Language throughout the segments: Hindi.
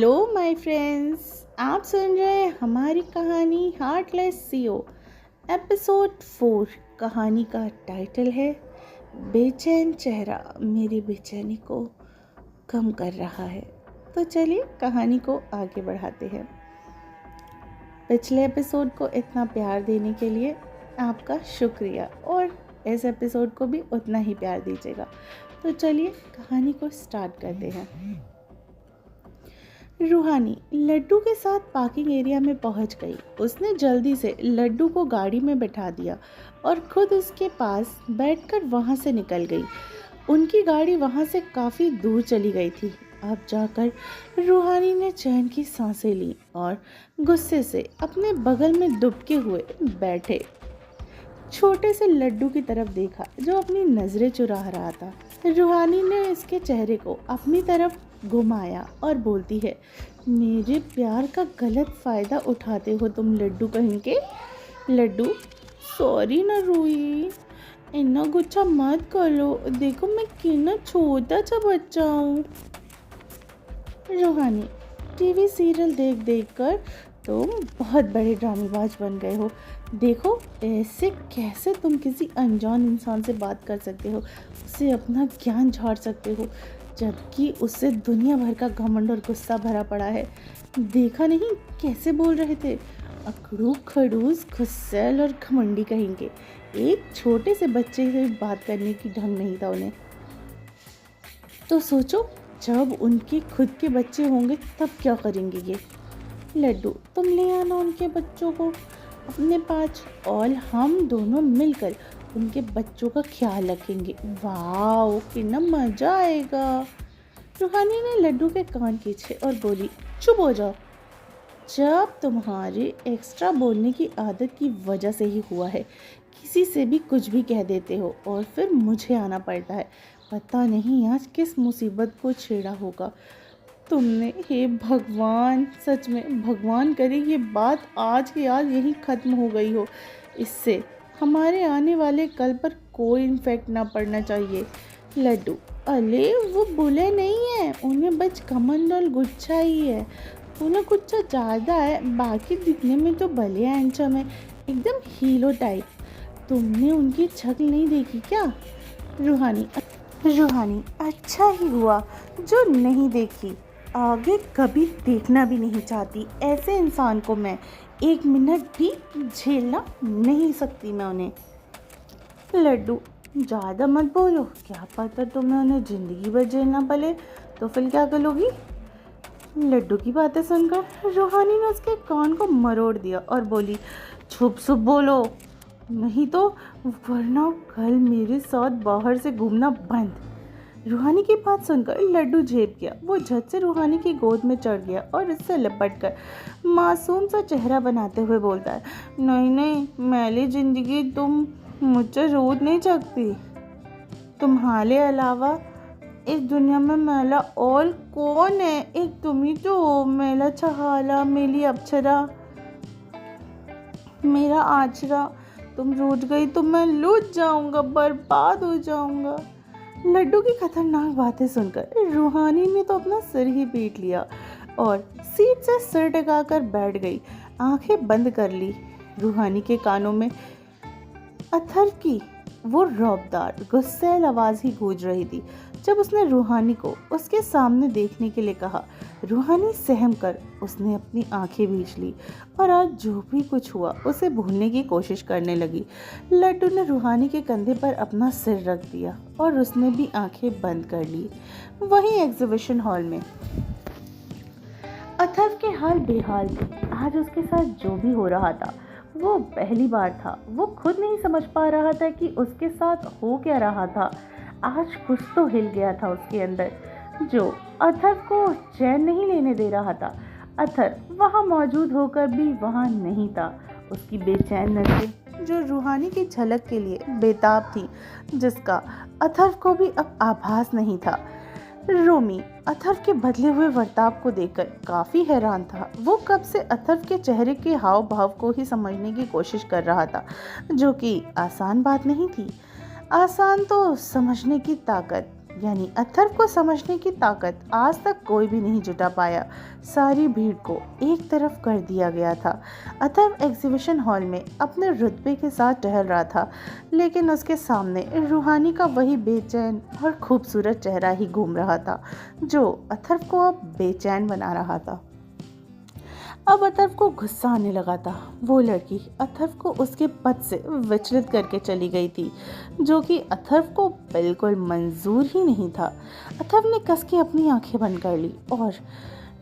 हेलो माय फ्रेंड्स, आप सुन रहे हैं हमारी कहानी हार्टलेस सीओ एपिसोड 4। कहानी का टाइटल है बेचैन चेहरा मेरी बेचैनी को कम कर रहा है। तो चलिए कहानी को आगे बढ़ाते हैं। पिछले एपिसोड को इतना प्यार देने के लिए आपका शुक्रिया और इस एपिसोड को भी उतना ही प्यार दीजिएगा। तो चलिए कहानी को स्टार्ट करते हैं। रूहानी लड्डू के साथ पार्किंग एरिया में पहुंच गई। उसने जल्दी से लड्डू को गाड़ी में बैठा दिया और खुद उसके पास बैठकर वहां से निकल गई। उनकी गाड़ी वहां से काफ़ी दूर चली गई थी। अब जाकर रूहानी ने चैन की सांसें ली और गुस्से से अपने बगल में दुबके हुए बैठे छोटे से लड्डू की तरफ देखा जो अपनी नज़रें चुरा रहा था। रूहानी ने इसके चेहरे को अपनी तरफ घुमाया और बोलती है, मेरे प्यार का गलत फ़ायदा उठाते हो तुम लड्डू कहीं के। लड्डू सॉरी ना रूही, इतना गुस्सा मत करो, देखो मैं कितना छोटा सा बच्चा हूँ। रूहानी टीवी सीरियल देख देख कर तुम बहुत बड़े ड्रामेबाज बन गए हो। देखो ऐसे कैसे तुम किसी अनजान इंसान से बात कर सकते हो, उससे अपना ज्ञान झाड़ सकते हो, जबकि उससे दुनिया भर का घमंड और गुस्सा भरा पड़ा है। देखा नहीं कैसे बोल रहे थे, अकड़ू खड़ूस गुस्सैल और घमंडी कहेंगे। एक छोटे से बच्चे से बात करने की ढंग नहीं था उन्हें। तो सोचो जब उनके खुद के बच्चे होंगे तब क्या करेंगे ये। लड्डू तुम ले आना उनके बच्चों को अपने पास और हम दोनों मिलकर उनके बच्चों का ख्याल रखेंगे। वाह कितना मज़ा आएगा। रूहानी ने लड्डू के कान खींचे और बोली, चुप हो जाओ। जब तुम्हारे एक्स्ट्रा बोलने की आदत की वजह से ही हुआ है, किसी से भी कुछ भी कह देते हो और फिर मुझे आना पड़ता है। पता नहीं आज किस मुसीबत को छेड़ा होगा तुमने। हे भगवान, सच में भगवान करे ये बात आज की आज यही ख़त्म हो गई हो। इससे हमारे आने वाले कल पर कोई इन्फेक्ट ना पड़ना चाहिए। लड्डू अरे वो बुले नहीं है, उन्हें बस घमंड और गुस्सा ही है। उन्हें गुस्सा ज़्यादा है, बाकी दिखने में तो भले हैंडसम है, एकदम हीरो टाइप। तुमने उनकी शक्ल नहीं देखी क्या? रूहानी अच्छा ही हुआ जो नहीं देखी, आगे कभी देखना भी नहीं चाहती। ऐसे इंसान को मैं एक मिनट भी झेलना नहीं सकती मैं उन्हें। लड्डू ज़्यादा मत बोलो, क्या पता तुम्हें उन्हें ज़िंदगी भर झेलना पड़े तो फिर क्या करोगी। लड्डू की बातें सुनकर रूहानी ने उसके कान को मरोड़ दिया और बोली, चुप चुप बोलो, नहीं तो वरना कल मेरे साथ बाहर से घूमना बंद। रूहानी की बात सुनकर लड्डू झेप गया। वो झट से रूहानी की गोद में चढ़ गया और उससे लिपट कर मासूम सा चेहरा बनाते हुए बोलता है, नहीं नहीं मैली ज़िंदगी तुम मुझसे रोज नहीं सकती। तुम्हारे अलावा इस दुनिया में मेला और कौन है, एक तुम ही तो हो। मेला छहाला, मेरी अप्सरा, मेरा आचरा। तुम रूठ गई तो मैं लूट जाऊंगा, बर्बाद हो जाऊंगा। लड्डू की खतरनाक बातें सुनकर रूहानी ने तो अपना सिर ही पीट लिया और सीट से सिर टिकाकर बैठ गई, आंखें बंद कर ली। रूहानी के कानों में अथर की वो रौबदार गुस्सैल आवाज़ ही गूंज रही थी जब उसने रूहानी को उसके सामने देखने के लिए कहा। रूहानी सहम कर उसने अपनी आंखें भींच ली और आज जो भी कुछ हुआ उसे भूलने की कोशिश करने लगी। लड्डू ने रूहानी के कंधे पर अपना सिर रख दिया और उसने भी आंखें बंद कर ली। वहीं एग्जीबिशन हॉल में अथर्व के हाल बेहाल थे। आज उसके साथ जो भी हो रहा था वो पहली बार था। वो खुद नहीं समझ पा रहा था कि उसके साथ हो क्या रहा था। आज कुछ तो हिल गया था उसके अंदर जो अथर्व को चैन नहीं लेने दे रहा था। अथर्व वहाँ मौजूद होकर भी वहाँ नहीं था। उसकी बेचैन नज़रें जो रूहानी की झलक के लिए बेताब थी, जिसका अथर्व को भी अब आभास नहीं था। रोमी अथर्व के बदले हुए बर्ताव को देखकर काफ़ी हैरान था। वो कब से अथर्व के चेहरे के हाव भाव को ही समझने की कोशिश कर रहा था, जो कि आसान बात नहीं थी। आसान तो समझने की ताकत यानी अथर्व को समझने की ताकत आज तक कोई भी नहीं जुटा पाया। सारी भीड़ को एक तरफ कर दिया गया था। अथर्व एग्जीबिशन हॉल में अपने रुतबे के साथ टहल रहा था, लेकिन उसके सामने रूहानी का वही बेचैन और खूबसूरत चेहरा ही घूम रहा था, जो अथर्व को अब बेचैन बना रहा था। अब अथर्व को गुस्सा आने लगा था। वो लड़की अथर्व को उसके पद से विचलित करके चली गई थी, जो कि अथर्व को बिल्कुल मंजूर ही नहीं था। अथर्व ने कस के अपनी आंखें बंद कर ली और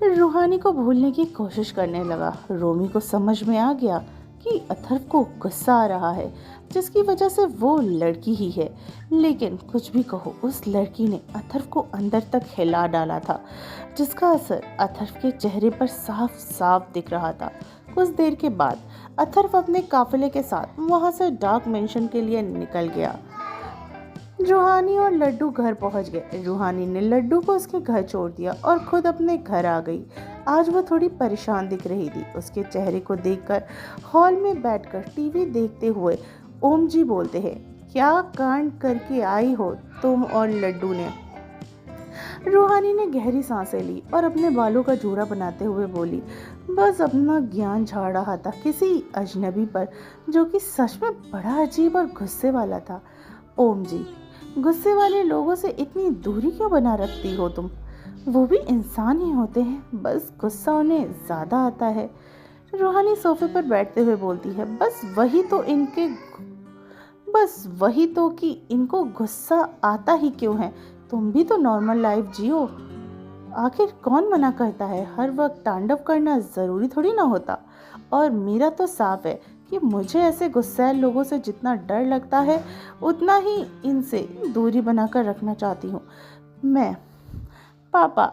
रूहानी को भूलने की कोशिश करने लगा। रोमी को समझ में आ गया कि अथर्व को गुस्सा आ रहा है, जिसकी वजह से वो लड़की ही है। लेकिन कुछ भी कहो, उस लड़की ने अथर्व को अंदर तक हिला डाला था, जिसका असर अथर्व के चेहरे पर साफ साफ दिख रहा था। कुछ देर के बाद अथर्व अपने काफिले के साथ वहां से डार्क मेंशन के लिए निकल गया। रूहानी और लड्डू घर पहुंच गए। रूहानी ने लड्डू को उसके घर छोड़ दिया और खुद अपने घर आ गई। आज वो थोड़ी परेशान दिख रही थी। उसके चेहरे को देखकर हॉल में बैठकर टीवी देखते हुए ओम जी बोलते हैं, क्या कांड करके आई हो तुम और लड्डू ने। रूहानी ने गहरी सांसें ली और अपने बालों का जूड़ा बनाते हुए बोली, बस अपना ज्ञान झाड़ रहा था किसी अजनबी पर, जो कि सच में बड़ा अजीब और गुस्से वाला था। ओम जी, गुस्से वाले लोगों से इतनी दूरी क्यों बना रखती हो तुम? वो भी इंसान ही होते हैं, बस गुस्सा उन्हें ज़्यादा आता है। रूहानी सोफे पर बैठते हुए बोलती है, बस वही तो कि इनको गुस्सा आता ही क्यों है? तुम भी तो नॉर्मल लाइफ जियो। आखिर कौन मना करता है? हर वक्त तांडव करना ज़रूरी थोड़ी ना होता। और मेरा तो साफ है कि मुझे ऐसे गुस्सैल लोगों से जितना डर लगता है, उतना ही इनसे दूरी बनाकर रखना चाहती हूँ। पापा,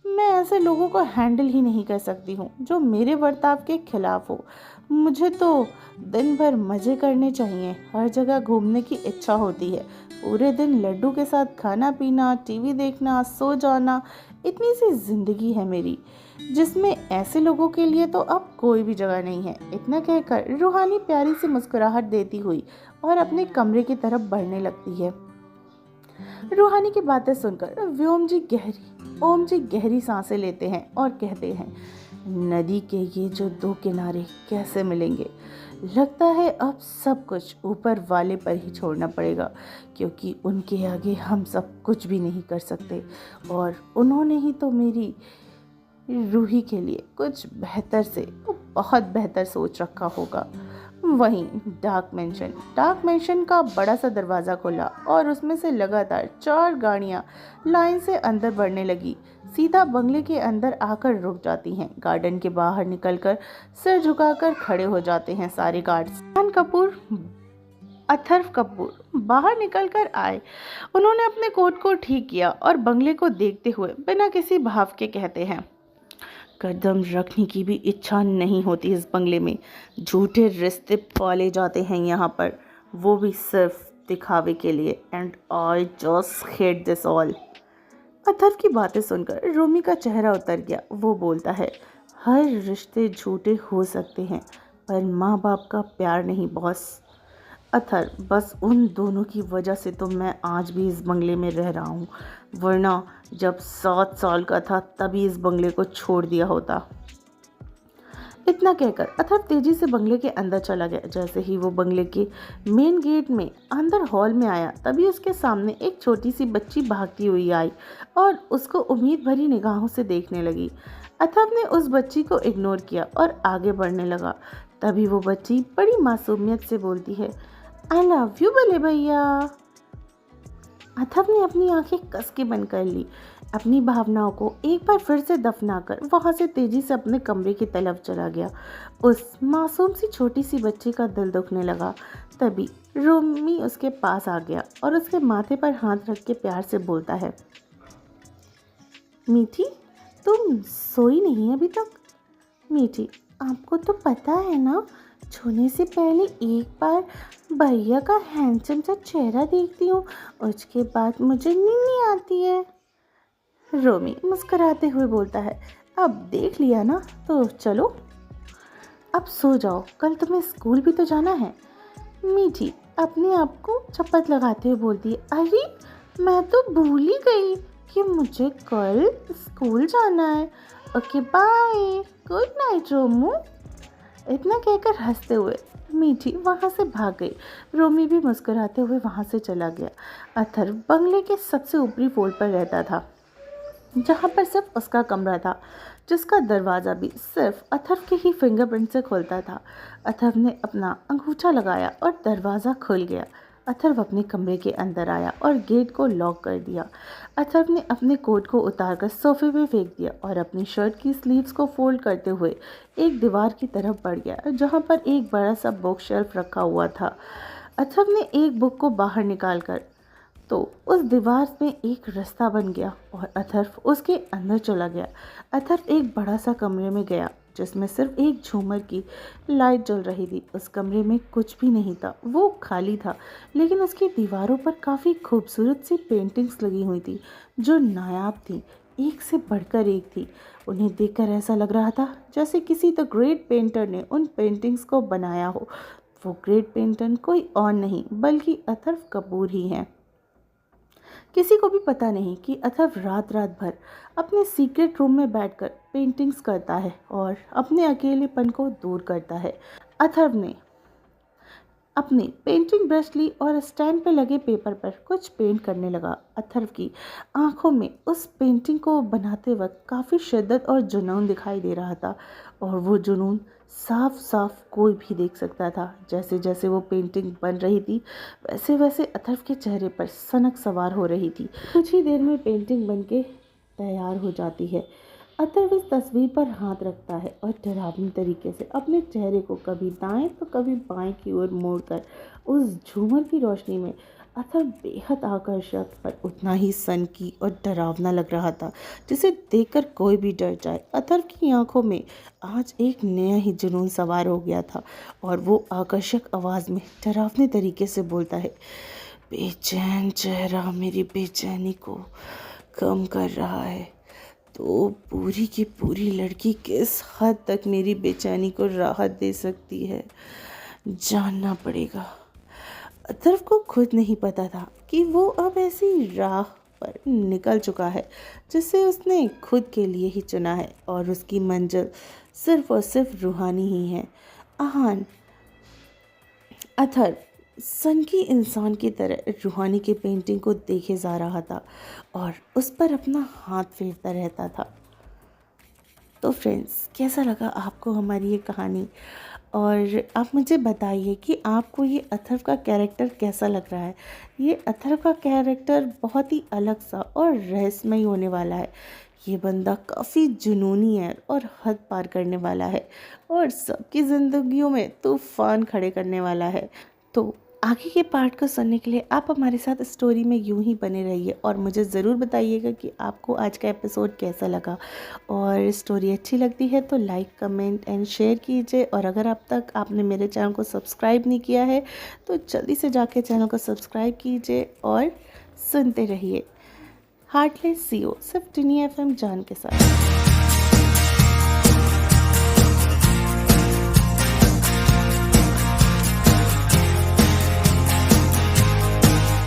मैं ऐसे लोगों को हैंडल ही नहीं कर सकती हूँ जो मेरे बर्ताव के खिलाफ हो। मुझे तो दिन भर मज़े करने चाहिए, हर जगह घूमने की इच्छा होती है। पूरे दिन लड्डू के साथ खाना पीना, टीवी देखना, सो जाना, इतनी सी जिंदगी है मेरी, जिसमें ऐसे लोगों के लिए तो अब कोई भी जगह नहीं है। इतना कहकर रूहानी प्यारी सी मुस्कुराहट देती हुई और अपने कमरे की तरफ बढ़ने लगती है। रूहानी की बातें सुनकर ओम जी गहरी सांसें लेते हैं और कहते हैं, नदी के ये जो दो किनारे कैसे मिलेंगे? लगता है अब सब कुछ ऊपर वाले पर ही छोड़ना पड़ेगा, क्योंकि उनके आगे हम सब कुछ भी नहीं कर सकते। और उन्होंने ही तो मेरी रूही के लिए कुछ बेहतर से बहुत बेहतर सोच रखा होगा। वहीं डार्क मेंशन का बड़ा सा दरवाज़ा खुला और उसमें से लगातार 4 गाड़ियां लाइन से अंदर बढ़ने लगी। सीधा बंगले के अंदर आकर रुक जाती हैं। गार्डन के बाहर निकलकर सिर झुकाकर खड़े हो जाते हैं सारे गार्ड्स। अथर्व कपूर बाहर निकलकर आए। उन्होंने अपने कोट को ठीक किया और बंगले को देखते हुए बिना किसी भाव के कहते हैं, कदम रखने की भी इच्छा नहीं होती इस बंगले में। झूठे रिश्ते पाले जाते हैं यहाँ पर, वो भी सिर्फ दिखावे के लिए। And I just hate this all. Atharva की बातें सुनकर रोमी का चेहरा उतर गया। वो बोलता है, हर रिश्ते झूठे हो सकते हैं, पर माँ बाप का प्यार नहीं बॉस। अथर्व, बस उन दोनों की वजह से तो मैं आज भी इस बंगले में रह रहा हूँ, वरना जब 7 साल का था तभी इस बंगले को छोड़ दिया होता। इतना कहकर अथर्व तेजी से बंगले के अंदर चला गया। जैसे ही वो बंगले के मेन गेट में अंदर हॉल में आया, तभी उसके सामने एक छोटी सी बच्ची भागती हुई आई और उसको उम्मीद भरी निगाहों से देखने लगी। अथर्व ने उस बच्ची को इग्नोर किया और आगे बढ़ने लगा। तभी वो बच्ची बड़ी मासूमियत से बोलती है, आई लव यू बले भैया। अथर्व ने अपनी आंखें कस के बंद कर ली। अपनी भावनाओं को एक बार फिर से दफनाकर वहां से तेजी से अपने कमरे की तरफ चला गया। उस मासूम सी छोटी सी बच्ची का दिल दुखने लगा। तभी रोमी उसके पास आ गया और उसके माथे पर हाथ रख के प्यार से बोलता है, मीठी, तुम सोई नहीं अभी तक? मीठी, आपको तो पता है ना, छूने से पहले एक बार भैया का हैंडसम सा चेहरा देखती हूँ, उसके बाद मुझे नींद आती है। रोमी मुस्कुराते हुए बोलता है, अब देख लिया ना, तो चलो अब सो जाओ, कल तुम्हें स्कूल भी तो जाना है। मीठी अपने आप को चपत लगाते हुए बोलती है, अरे मैं तो भूल ही गई कि मुझे कल स्कूल जाना है। Okay bye, good night Romu. इतना कहकर हंसते हुए मीठी वहाँ से भाग गई। रोमी भी मुस्कुराते हुए वहाँ से चला गया। अथर्व बंगले के सबसे ऊपरी फ्लोर पर रहता था, जहाँ पर सिर्फ उसका कमरा था, जिसका दरवाज़ा भी सिर्फ अथर्व के ही फिंगरप्रिंट से खुलता था। अथर्व ने अपना अंगूठा लगाया और दरवाज़ा खुल गया। अथर्व अपने कमरे के अंदर आया और गेट को लॉक कर दिया। अथर्व ने अपने कोट को उतारकर सोफे पे फेंक दिया और अपनी शर्ट की स्लीव्स को फोल्ड करते हुए एक दीवार की तरफ बढ़ गया, जहाँ पर एक बड़ा सा बुक शेल्फ रखा हुआ था। अथर्व ने एक बुक को बाहर निकालकर तो उस दीवार में एक रास्ता बन गया और अथर्व उसके अंदर चला गया। अथर्व एक बड़ा सा कमरे में गया, जिसमें सिर्फ एक झूमर की लाइट जल रही थी। उस कमरे में कुछ भी नहीं था, वो खाली था, लेकिन उसकी दीवारों पर काफ़ी खूबसूरत सी पेंटिंग्स लगी हुई थी, जो नायाब थी, एक से बढ़कर एक थी। उन्हें देखकर ऐसा लग रहा था जैसे किसी द ग्रेट पेंटर ने उन पेंटिंग्स को बनाया हो। वो ग्रेट पेंटर कोई और नहीं बल्कि अथर्व कपूर ही है। किसी को भी पता नहीं कि अथर्व रात रात भर अपने सीक्रेट रूम में बैठकर पेंटिंग्स करता है और अपने अकेलेपन को दूर करता है। अथर्व ने अपनी पेंटिंग ब्रश ली और स्टैंड पे लगे पेपर पर कुछ पेंट करने लगा। अथर्व की आंखों में उस पेंटिंग को बनाते वक्त काफ़ी शिद्दत और जुनून दिखाई दे रहा था, और वो जुनून साफ साफ कोई भी देख सकता था। जैसे जैसे वो पेंटिंग बन रही थी, वैसे वैसे अथर्व के चेहरे पर सनक सवार हो रही थी। कुछ ही देर में पेंटिंग बन के तैयार हो जाती है। अथर्व इस तस्वीर पर हाथ रखता है और डरावनी तरीके से अपने चेहरे को कभी दाएं तो कभी बाएं की ओर मोड़कर उस झूमर की रोशनी में अथर्व बेहद आकर्षक पर उतना ही सनकी और डरावना लग रहा था, जिसे देखकर कोई भी डर जाए। अथर्व की आंखों में आज एक नया ही जुनून सवार हो गया था और वो आकर्षक आवाज़ में डरावने तरीके से बोलता है, बेचैन चेहरा मेरी बेचैनी को कम कर रहा है, तो पूरी की पूरी लड़की किस हद तक मेरी बेचैनी को राहत दे सकती है, जानना पड़ेगा। अथर्व को खुद नहीं पता था कि वो अब ऐसी राह पर निकल चुका है जिसे उसने खुद के लिए ही चुना है, और उसकी मंजिल सिर्फ और सिर्फ रूहानी ही है। आहान अथर्व सन की इंसान की तरह रूहानी की पेंटिंग को देखे जा रहा था और उस पर अपना हाथ फेरता रहता था। तो फ्रेंड्स, कैसा लगा आपको हमारी ये कहानी? और आप मुझे बताइए कि आपको ये अथर्व का कैरेक्टर कैसा लग रहा है। ये अथर्व का कैरेक्टर बहुत ही अलग सा और रहस्यमय होने वाला है। ये बंदा काफ़ी जुनूनी है और हद पार करने वाला है और सबकी ज़िंदगियों में तूफ़ान खड़े करने वाला है। तो आगे के पार्ट को सुनने के लिए आप हमारे साथ स्टोरी में यूं ही बने रहिए और मुझे ज़रूर बताइएगा कि आपको आज का एपिसोड कैसा लगा। और स्टोरी अच्छी लगती है तो लाइक, कमेंट एंड शेयर कीजिए, और अगर अब तक आपने मेरे चैनल को सब्सक्राइब नहीं किया है तो जल्दी से जाके चैनल को सब्सक्राइब कीजिए और सुनते रहिए। हार्टलेस सीओ सिर्फ टिनी FM जान के साथ।